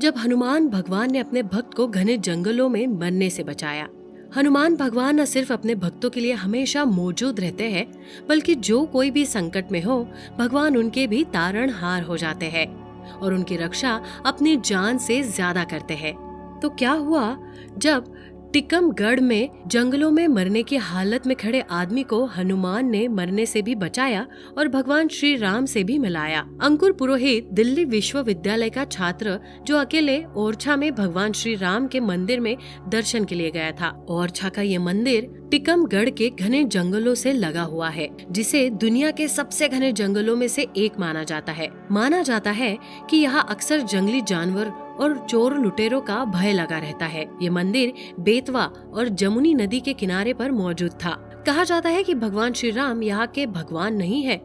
जब हनुमान भगवान ने अपने भक्त को घने जंगलों में मरने से बचाया। हनुमान भगवान न सिर्फ अपने भक्तों के लिए हमेशा मौजूद रहते हैं, बल्कि जो कोई भी संकट में हो, भगवान उनके भी तारणहार हो जाते हैं और उनकी रक्षा अपनी जान से ज्यादा करते हैं। तो क्या हुआ जब टिकमगढ़ में जंगलों में मरने की हालत में खड़े आदमी को हनुमान ने मरने से भी बचाया और भगवान श्री राम से भी मिलाया। अंकुर पुरोहित दिल्ली विश्वविद्यालय का छात्र जो अकेले ओरछा में भगवान श्री राम के मंदिर में दर्शन के लिए गया था। ओरछा का ये मंदिर टिकमगढ़ के घने जंगलों से लगा हुआ है, जिसे दुनिया के सबसे घने जंगलों में से एक माना जाता है। माना जाता है कि यहाँ अक्सर जंगली जानवर और चोर लुटेरों का भय लगा रहता है। ये मंदिर बेतवा और जमुनी नदी के किनारे पर मौजूद था। कहा जाता है कि भगवान श्री राम यहाँ के भगवान नहीं है,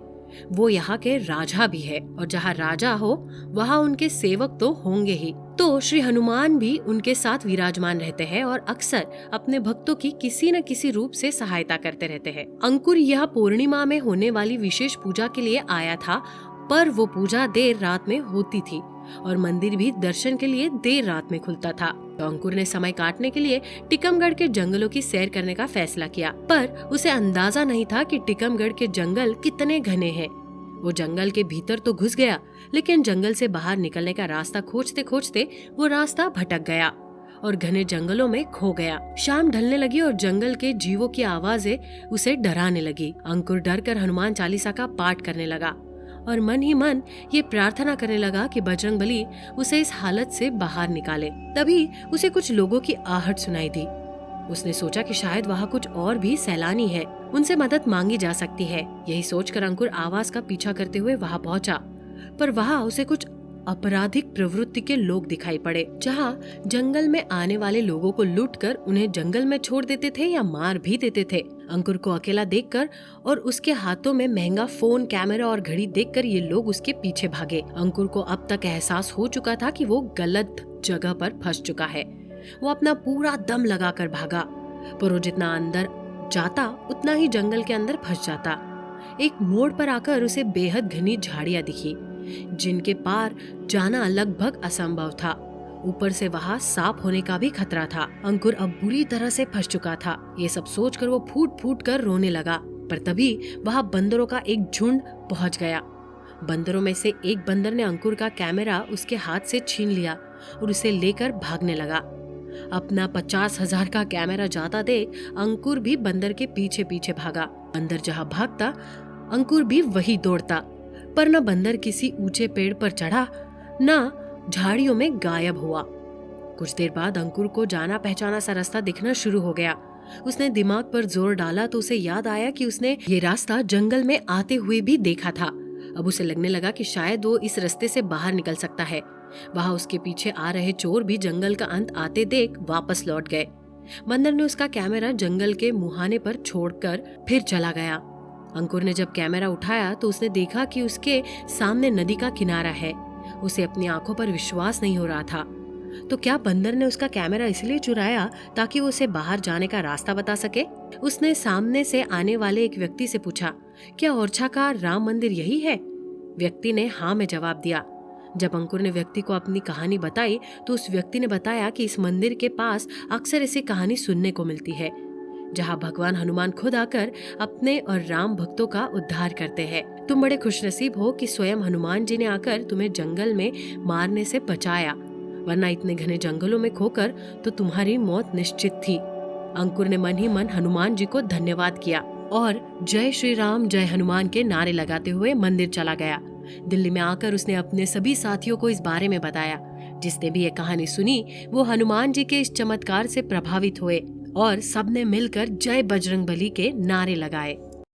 वो यहाँ के राजा भी है, और जहाँ राजा हो वहाँ उनके सेवक तो होंगे ही। तो श्री हनुमान भी उनके साथ विराजमान रहते हैं और अक्सर अपने भक्तों की किसी न किसी रूप से सहायता करते रहते हैं। अंकुर यह पूर्णिमा में होने वाली विशेष पूजा के लिए आया था, पर वो पूजा देर रात में होती थी और मंदिर भी दर्शन के लिए देर रात में खुलता था। तो अंकुर ने समय काटने के लिए टिकमगढ़ के जंगलों की सैर करने का फैसला किया, पर उसे अंदाजा नहीं था कि टिकमगढ़ के जंगल कितने घने हैं। वो जंगल के भीतर तो घुस गया, लेकिन जंगल से बाहर निकलने का रास्ता खोजते खोजते वो रास्ता भटक गया और घने जंगलों में खो गया। शाम ढलने लगी और जंगल के जीवों की आवाजें उसे डराने लगी। अंकुर डर कर हनुमान चालीसा का पाठ करने लगा और मन ही मन ये प्रार्थना करने लगा कि बजरंगबली उसे इस हालत से बाहर निकाले। तभी उसे कुछ लोगों की आहट सुनाई दी। उसने सोचा कि शायद वहाँ कुछ और भी सैलानी है, उनसे मदद मांगी जा सकती है। यही सोचकर अंकुर आवाज का पीछा करते हुए वहाँ पहुँचा, पर वहाँ उसे कुछ आपराधिक प्रवृत्ति के लोग दिखाई पड़े, जहाँ जंगल में आने वाले लोगों को लूटकर उन्हें जंगल में छोड़ देते थे या मार भी देते थे। अंकुर को अकेला देखकर और उसके हाथों में महंगा फोन, कैमरा और घड़ी देखकर ये लोग उसके पीछे भागे। अंकुर को अब तक एहसास हो चुका था कि वो गलत जगह पर फंस चुका है। वो अपना पूरा दम लगाकर भागा, पर वो जितना अंदर जाता उतना ही जंगल के अंदर फंस जाता। एक मोड़ पर आकर उसे बेहद घनी झाड़ियां दिखी, जिनके पार जाना लगभग असंभव था। ऊपर से वहाँ सांप होने का भी खतरा था। अंकुर अब बुरी तरह से फंस चुका था। ये सब सोचकर वो फूट फूट कर रोने लगा, पर तभी वहाँ बंदरों का एक झुंड पहुँच गया। बंदरों में से एक बंदर ने अंकुर का कैमरा उसके हाथ से छीन लिया और उसे लेकर भागने लगा। अपना 50,000 का कैमरा जाता देख अंकुर भी बंदर के पीछे पीछे भागा। बंदर जहाँ भागता अंकुर भी वही दौड़ता, पर न बंदर किसी ऊंचे पेड़ पर चढ़ा, न झाड़ियों में गायब हुआ। कुछ देर बाद अंकुर को जाना पहचाना सा रास्ता दिखना शुरू हो गया। उसने दिमाग पर जोर डाला तो उसे याद आया कि उसने ये रास्ता जंगल में आते हुए भी देखा था। अब उसे लगने लगा कि शायद वो इस रास्ते से बाहर निकल सकता है। वहाँ उसके पीछे आ रहे चोर भी जंगल का अंत आते देख वापस लौट गए। बंदर ने उसका कैमरा जंगल के मुहाने पर छोड़कर फिर चला गया। अंकुर ने जब कैमरा उठाया तो उसने देखा कि उसके सामने नदी का किनारा है। उसे अपनी आंखों पर विश्वास नहीं हो रहा था। तो क्या बंदर ने उसका कैमरा इसलिए चुराया ताकि वो उसे बाहर जाने का रास्ता बता सके? उसने सामने से आने वाले एक व्यक्ति से पूछा, क्या ओरछा का राम मंदिर यही है? व्यक्ति ने हाँ में जवाब दिया। जब अंकुर ने व्यक्ति को अपनी कहानी बताई तो उस व्यक्ति ने बताया कि इस मंदिर के पास अक्सर ऐसी कहानी सुनने को मिलती है, जहाँ भगवान हनुमान खुद आकर अपने और राम भक्तों का उद्धार करते हैं। तुम बड़े खुशनसीब हो कि स्वयं हनुमान जी ने आकर तुम्हें जंगल में मारने से बचाया, वरना इतने घने जंगलों में खोकर तो तुम्हारी मौत निश्चित थी। अंकुर ने मन ही मन हनुमान जी को धन्यवाद किया और जय श्री राम जय हनुमान के नारे लगाते हुए मंदिर चला गया। दिल्ली में आकर उसने अपने सभी साथियों को इस बारे में बताया। जिसने भी ये कहानी सुनी वो हनुमान जी के इस चमत्कार से प्रभावित हुए और सबने मिलकर जय बजरंगबली के नारे लगाए।